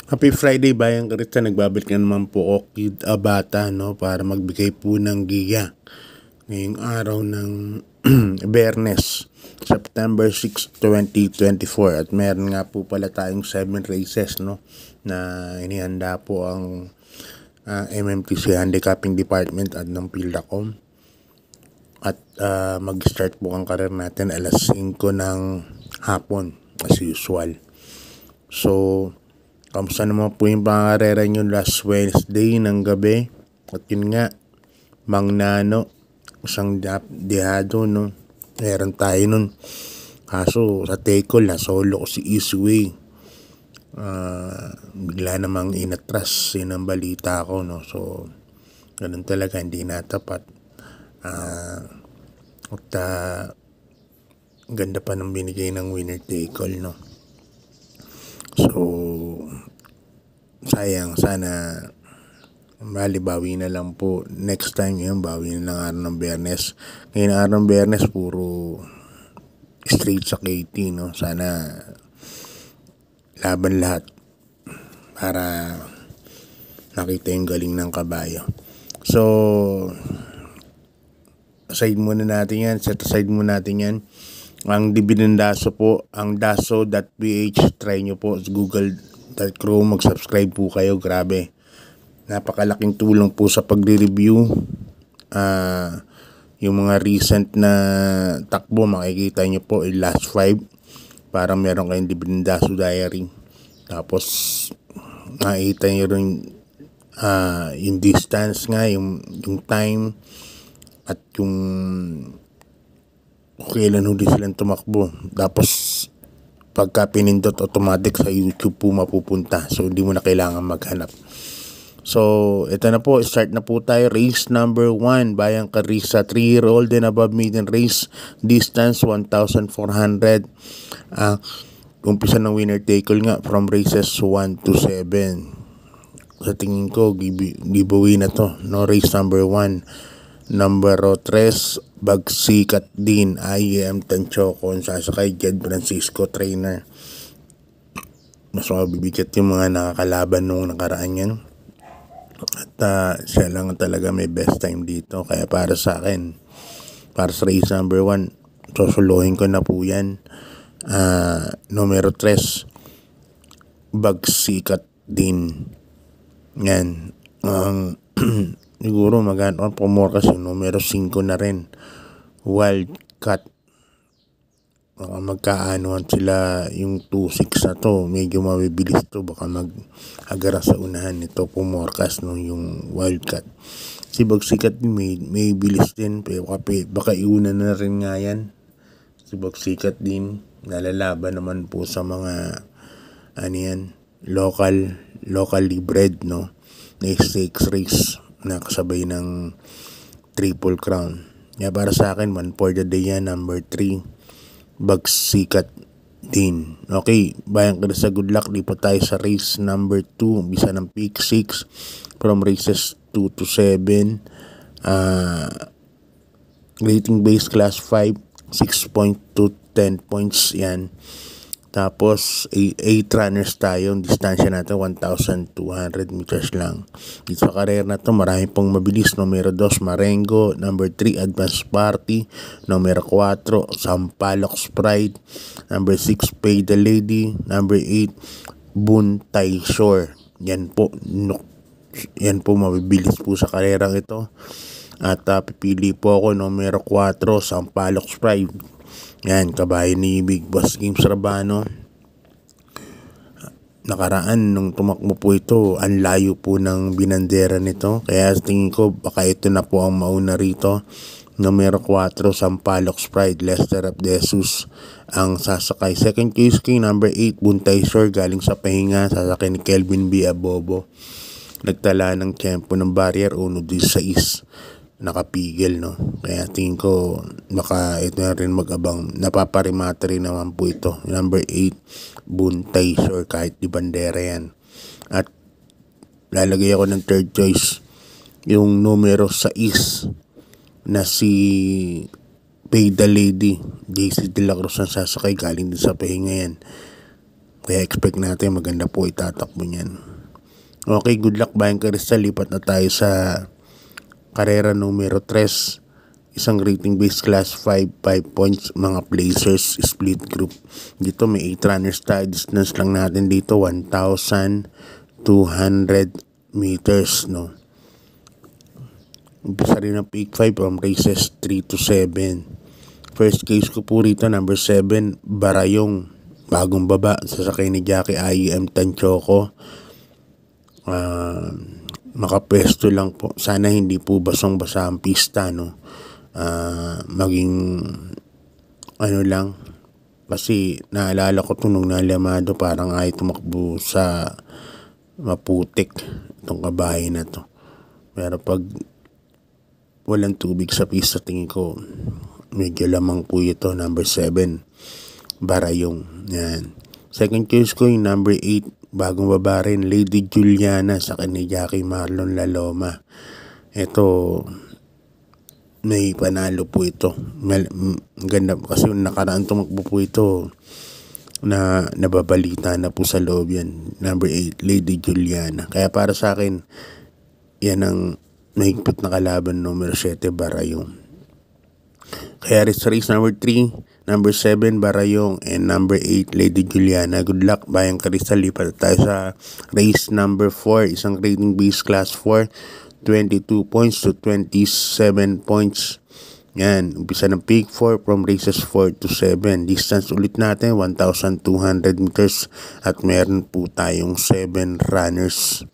Happy Friday Bayang Karita, nagbabalik na naman po ako Kid Abata, no, para magbigay po ng giga ngayong araw ng Biyernes, September 6, 2024, at meron nga po pala tayong 7 races, no, na inihanda po ang MMTC Handicapping Department at ng PhilAcom. At mag-start po ang karir natin alas 5 ng hapon as usual. So, kamusta naman po yung pangarera nyo last Wednesday ng gabi? At yun nga, Mang Nano, isang dehado, no? Meron tayo nun. Kaso, sa Tekol, na solo ko si Easyway. Bigla namang inatras, yun ang balita ko, no? So, ganun talaga, hindi natapat. Ganda pa ng binigay ng winner Tekol, no? So, sayang, sana bawi na lang po. Next time yun, bawi na lang araw ng Biyernes. Ngayon araw ng Biyernes, puro straight sa KT, no? Sana laban lahat para nakita yung galing ng kabayo. So, set aside muna natin yan. Ang dividend daso po, ang daso.ph, try nyo po sa google.com, mag-subscribe po kayo, grabe. Napakalaking tulong po sa pagre-review. Yung mga recent na takbo, makikita nyo po, yung last 5, para meron kayong dividend daso diary. Tapos, makikita nyo rin yung distance nga, yung time, at yung kailan huli silang tumakbo. Tapos pagka pinindot, automatic sa YouTube po mapupunta. So hindi mo na kailangan maghanap. So ito na po, start na po tayo. Race number 1, Bayang Karisa, 3-year-old and above, maiden race, distance 1,400. Umpisa ng winner take all nga from races 1 to 7. Sa tingin ko, giveaway na to, no? Race number 1, number 3, Bagsikat din, IEM Tanchoco, sasakay Jed Francisco, trainer. Mas mabibigat yung mga nakakalaban nung nakaraan yan. At siya lang talaga may best time dito. Kaya para sa akin, para sa race number 1, susuluhin ko na po yan. Numero 3, Bagsikat din. Yan. Siguro magano pumor kasi numero 5 na rin, Wildcat. Magkaanuhan sila yung 2-6 na to, medyo mabibilis to, baka mag-agara sa unahan nito pumorkas, no, yung Wildcat. Si Bagsikat may bilis din, pero baka iuna na rin nga yan. Si Bagsikat din nalalaban naman po sa mga locally bred, no, na stakes race na kasabay ng Triple Crown. Kaya para sa akin, 1 for the day yan, number 3, Bagsikat din. Okay, Bayang Karisa, good luck. Di pa tayo sa race number 2, bisa ng pick 6 from races 2 to 7. Rating base class 5, 6 to 10 points yan. Tapos 8 runners tayo. Ang distansya natin 1,200 meters lang. Dito sa karera na to, marami pong mabilis. Numero 2, Marengo. Number 3, Advance Party. Numero 4, Sampaloc Sprite. Number 6, Pay the Lady. Number 8, Buntay Shore. Yan po mabibilis po sa karerang ito. At pipili po ako numero 4, Sampaloc Sprite. Yan, kabayan ni Big Boss Games Rabano. Nakaraan nung tumakbo po ito, ang layo po ng binandera nito. Kaya tingin ko baka ito na po ang mauna rito. Numero 4, Sampaloc Sprite, Lester Abdesus ang sasakay. Second case king, number 8, Buntay Shore, galing sa pahinga, sasakay ni Kelvin B. Abobo. Nagtala ng tempo ng barrier 1:16. Nakapigil, no? Kaya tingin ko baka ito na rin mag-abang. Napaparimata rin naman po ito, number 8, Buntay Shore, kahit di bandera yan. At lalagay ako ng third choice, yung numero 6 na si Pay the Lady, JC De La Cruz ang sasakay, galing din sa pahinga yan. Kaya expect natin maganda po itatakbo niyan. Okay, good luck Bayang Crystal. Lipat na tayo sa karera numero 3. Isang rating based class 5 points, mga placers, split group. Dito may 8 runners tayo. Distance lang natin dito 1,200 meters, no. Umpisa rin ang peak 5 from races 3 to 7. First case ko po rito, number 7, Barayong. Bagong baba, sasakay ni Jackie IEM Tanchoco. Makapwesto lang po. Sana hindi po basong-basa ang pista, no. Maging ano lang, kasi naalala ko ito nung nalamado, parang ay tumakbo sa maputik itong kabahay na to. Pero pag walang tubig sa pista, tingin ko medyo lamang po ito. Number 7, Barayong. Yan. Second choice ko yung number 8, bagong baba rin, Lady Juliana, sa ni Jackie Marlon Laloma. Ito, may panalo po ito. Ganda kasi nakaraan tumakbo po ito na nababalita na po sa loob yan. Number 8, Lady Juliana. Kaya para sa akin, yan ang mahigpit na kalaban. Number 7, Barayong. Kaya race number 3, number 7, Barayong, and number 8, Lady Juliana. Good luck Bayang Crystal. Lipat tayo sa race number 4. Isang rating base class 4, 22 points to 27 points. Yan, umpisa ng peak 4 from races 4 to 7. Distance ulit natin 1,200 meters at meron po tayong 7 runners.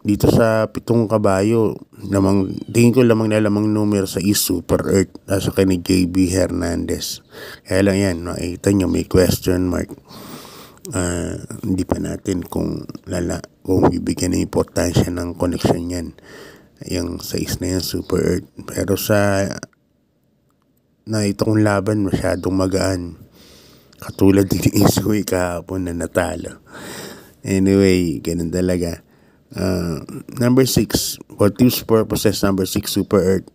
Dito sa 7 kabayo, tingin ko lamang numero sa Super Earth, nasa kay ni JB Hernandez. Kaya lang yan, nakita nyo may question mark. Hindi pa natin kung bibigyan ng importansya ng connection yan, yung size na yan, Super Earth. Pero sa ito kong laban, masyadong magaan, katulad din ni Isuy kahapon na natalo. Anyway, ganun talaga. Number 6, for tips purposes, number 6, Super Earth.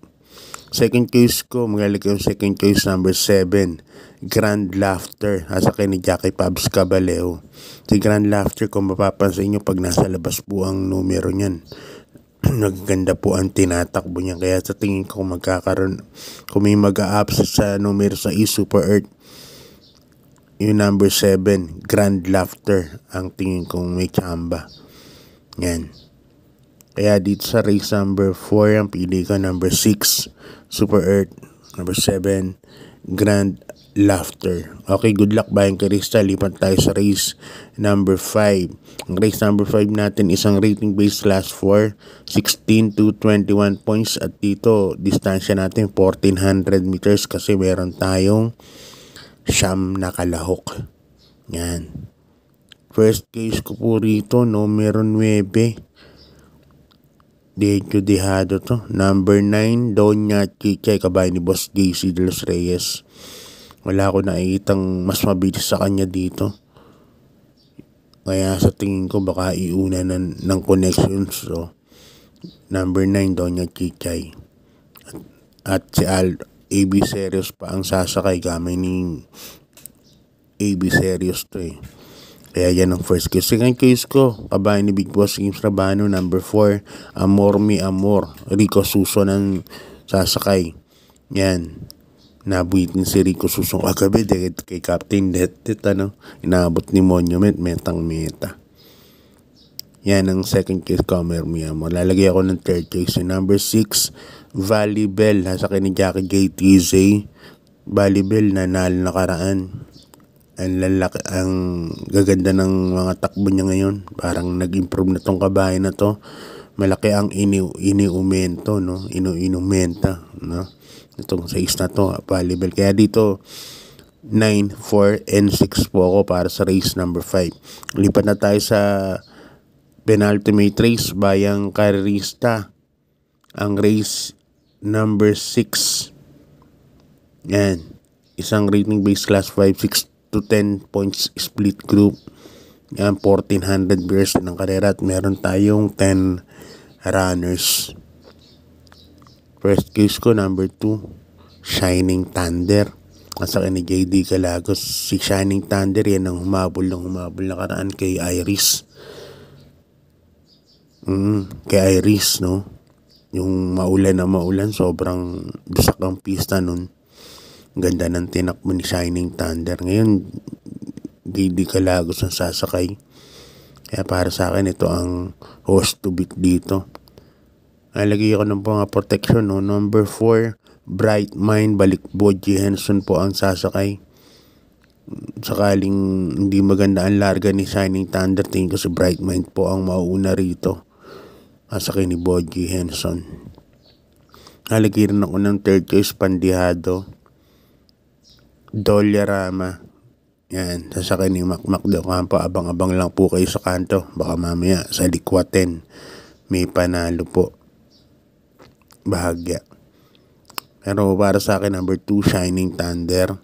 Second choice ko, magaling yung second choice, number 7, Grand Laughter, asakay ni Jackie Pabs Caballeo. Si Grand Laughter, kung mapapansin nyo, pag nasa labas po ang numero nyan, nagaganda po ang tinatakbo niya. Kaya sa tingin ko magkakaroon, kung may mag-a-upset sa numero sa Super Earth, yung number 7, Grand Laughter, ang tingin kong may chamba. Yan. Kaya dito sa race number 4, ang pili ko number 6, Super Earth, number 7, Grand Laughter. Okay, good luck Bayang Crystal. Lipat tayo sa race number 5. Ang race number 5 natin, isang rating base class 4, 16 to 21 points. At dito, distansya natin 1,400 meters kasi meron tayong siyam na kalahok. Yan. First case ko po rito, numero 9. Dejo Dejado to. Number 9, Doña Chicha, kabahay ni Boss JC de los Reyes. Wala ko nakikitang mas mabilis sa kanya dito. Kaya sa tingin ko baka iuna ng connections. So, number 9, Doña Chicha. At si AB Serious pa ang sasakay. Gamay ni AB Serious to eh. Kaya yan ang first case. Second case ko, kabahay ni Big Boss James Rabano, number 4, Amor Mi Amor, Rico Suso ng sasakay. Yan. Nabuhitin si Rico Suso kagabi kay Captain Detet, inaabot ni Monument, metang-meta. Yan ang second case ko, Amor Mi Amor. Lalagay ako ng third case. Number 6, Valley Bell, sasakay ni Jackie JTZ. Valley Bell, nanalo nakaraan. Ang gaganda ng mga takbo niya ngayon. Parang nag-improve na tong kabahay na to. Malaki ang iniumento, no? Inumenta, no? Itong size na to, valuable. Kaya dito 9, 4, and 6 po ako para sa race number 5. Lipat na tayo sa penultimate race, Bayang Karista. Ang race number 6. Yan. Isang rating base class 5, 6 to 10 points split group. Yan, 1,400 beers ng karera at meron tayong 10 runners. First case ko, number 2, Shining Thunder. Sa akin ni JD Calagos, si Shining Thunder yan ang humabol nakaraan kay Iris. Kay Iris, no? Yung maulan, sobrang dusak ang pista nun. Ganda ng tinakbo ni Shining Thunder. Ngayon, JD Calagos ang sasakay. Kaya para sa akin, ito ang host to beat dito. Nalagay ako ng mga protection, no? Number 4, Bright Mind, Boji Henson po ang sasakay. Sakaling hindi maganda ang larga ni Shining Thunder, tingin ko si Bright Mind po ang mauuna rito. Sasakay ni Boji Henson. Nalagay rin ako ng third choice, Pandihado, Dollarama. Yan, sasakay ni Macmac de Campo. Abang-abang lang po kayo sa kanto. Baka mamaya sa likwaten may panalo po. Bahagya. Pero para sa akin, number 2, Shining Thunder.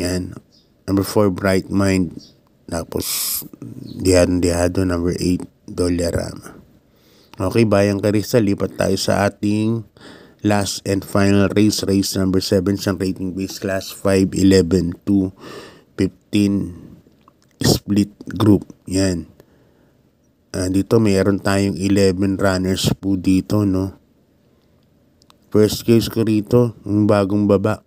Yan. Number 4, Bright Mind. Tapos, Dihado. Number 8, Dollarama. Okay, Bayang Karista, lipat tayo sa ating last and final race. Race number 7, siyang rating base class 5, 11, 2, 15 split group. Yan. Dito mayroon tayong 11 runners po dito, no? First case ko rito, yung bagong baba.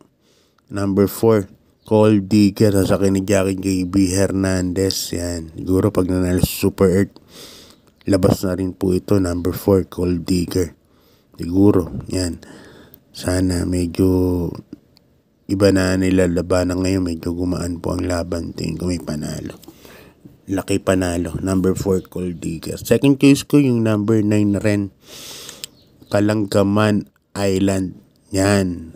Number 4, Gold Digger. Sasakay ni Jackie J.B. Hernandez. Yan. Siguro pag nanalo Super Earth, labas na rin po ito. Number 4, Gold Digger. Siguro. Yan. Sana medyo iba na nilalabanan ngayon. Medyo gumaan po ang laban. Tingin ko may panalo. Laki panalo. Number 4, Gold Digger. Second case ko yung number 9 ren. Kalanggaman Island. Yan.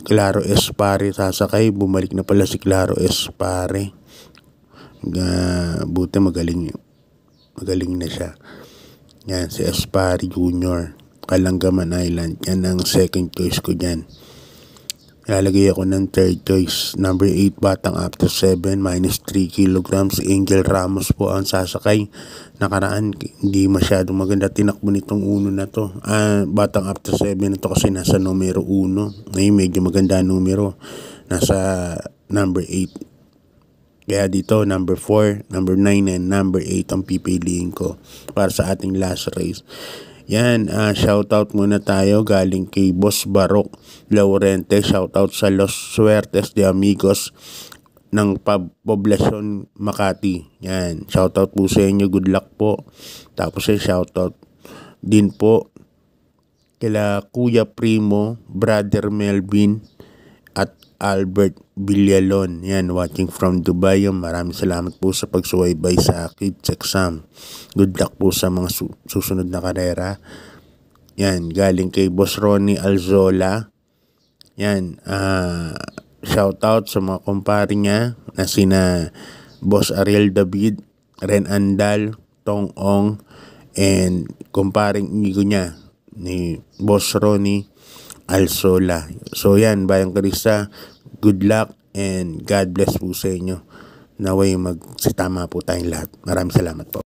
Claro Espare sasakay. Bumalik na pala si Claro Espare. Buti magaling na siya. Yan, si Espare Jr. Kalanggaman Island. Yan ang second choice ko dyan. Lalagay ako ng third choice. Number 8, Batang After 7, minus 3 kilograms. Angel Ramos po ang sasakay. Nakaraan, hindi masyadong maganda tinakbo nitong uno na to. Batang After 7 na to kasi nasa numero 1. Ngayon medyo maganda numero. Nasa number 8. Kaya dito, number 4, number 9, and number 8 ang pipiliin ko para sa ating last race. Yan, shoutout muna tayo galing kay Boss Barok Laurente. Shoutout sa Los Suertes de Amigos ng Poblacion Makati. Yan, shoutout po sa inyo, good luck po. Tapos shoutout din po kila Kuya Primo, Brother Melvin at Albert Villalon. Yan, watching from Dubai. Maraming salamat po sa pagsubaybay sa kids exam. Good luck po sa mga susunod na karera. Yan, galing kay Boss Ronnie Alzola. Yan, shout out sa mga kumpare niya na sina Boss Ariel David, Ren Andal, Tong Ong, and kumparing amigo niya ni Boss Ronnie Alzola. So yan, Bayang Karista, good luck and God bless po sa inyo. Naway magsitama po tayong lahat. Maraming salamat po.